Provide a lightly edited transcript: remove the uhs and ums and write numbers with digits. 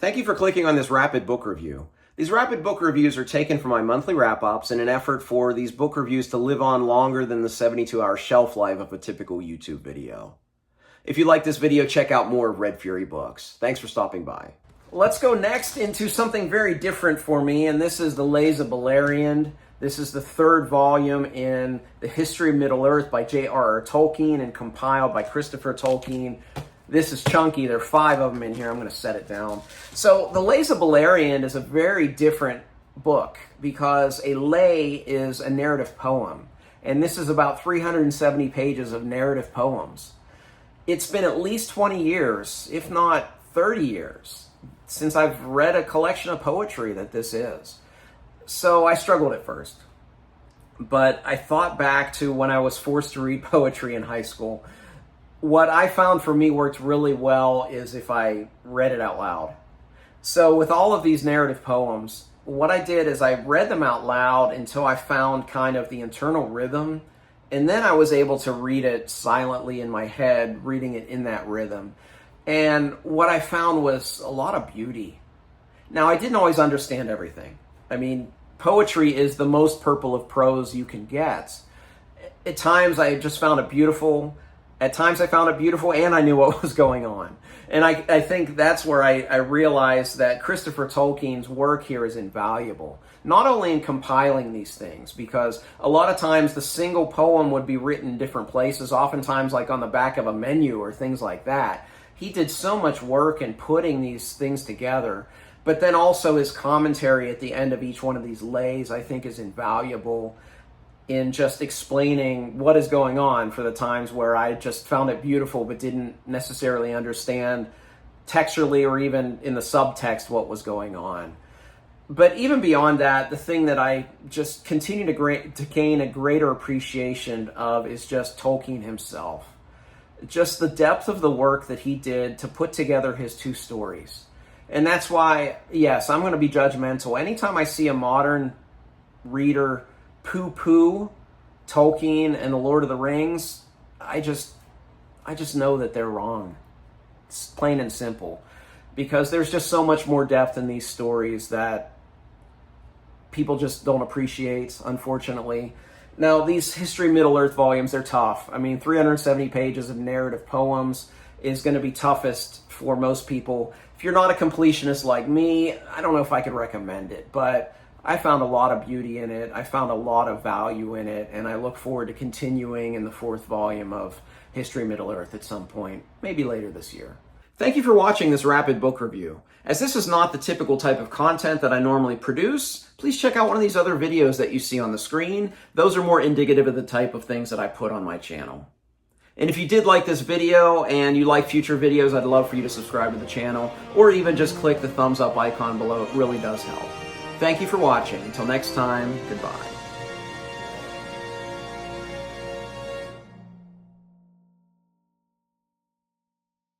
Thank you for clicking on this rapid book review. These rapid book reviews are taken from my monthly wrap-ups in an effort for these book reviews to live on longer than the 72-hour shelf life of a typical YouTube video. If you like this video, check out more of Red Fury books. Thanks for stopping by. Let's go next into something very different for me, and this is The Lays of Beleriand. This is the third volume in the History of Middle-earth by J.R.R. Tolkien and compiled by Christopher Tolkien. This is chunky. There are 5 of them in here. I'm going to set it down. So The Lays of Beleriand is a very different book because a lay is a narrative poem. And this is about 370 pages of narrative poems. It's been at least 20 years, if not 30 years, since I've read a collection of poetry that this is. So I struggled at first. But I thought back to when I was forced to read poetry in high school. What I found for me worked really well is if I read it out loud. So with all of these narrative poems, what I did is I read them out loud until I found kind of the internal rhythm, and then I was able to read it silently in my head, reading it in that rhythm. And what I found was a lot of beauty. Now, I didn't always understand everything. I mean, poetry is the most purple of prose you can get. At times I just found it beautiful. At times I found it beautiful and I knew what was going on. And I think that's where I realized that Christopher Tolkien's work here is invaluable. Not only in compiling these things, because a lot of times the single poem would be written in different places, oftentimes like on the back of a menu or things like that. He did so much work in putting these things together. But then also his commentary at the end of each one of these lays, I think, is invaluable in just explaining what is going on for the times where I just found it beautiful but didn't necessarily understand textually or even in the subtext what was going on. But even beyond that, the thing that I just continue to gain a greater appreciation of is just Tolkien himself. Just the depth of the work that he did to put together his 2 stories. And that's why, yes, I'm going to be judgmental. Anytime I see a modern reader poo-poo Tolkien and the Lord of the Rings, I just know that they're wrong. It's plain and simple. Because there's just so much more depth in these stories that people just don't appreciate, unfortunately. Now, these History Middle-earth volumes, they're tough. I mean, 370 pages of narrative poems is going to be toughest for most people. If you're not a completionist like me, I don't know if I could recommend it, but I found a lot of beauty in it. I found a lot of value in it, and I look forward to continuing in the 4th volume of History Middle-earth at some point, maybe later this year. Thank you for watching this rapid book review. As this is not the typical type of content that I normally produce, please check out one of these other videos that you see on the screen. Those are more indicative of the type of things that I put on my channel. And if you did like this video and you like future videos, I'd love for you to subscribe to the channel or even just click the thumbs up icon below. It really does help. Thank you for watching. Until next time, goodbye.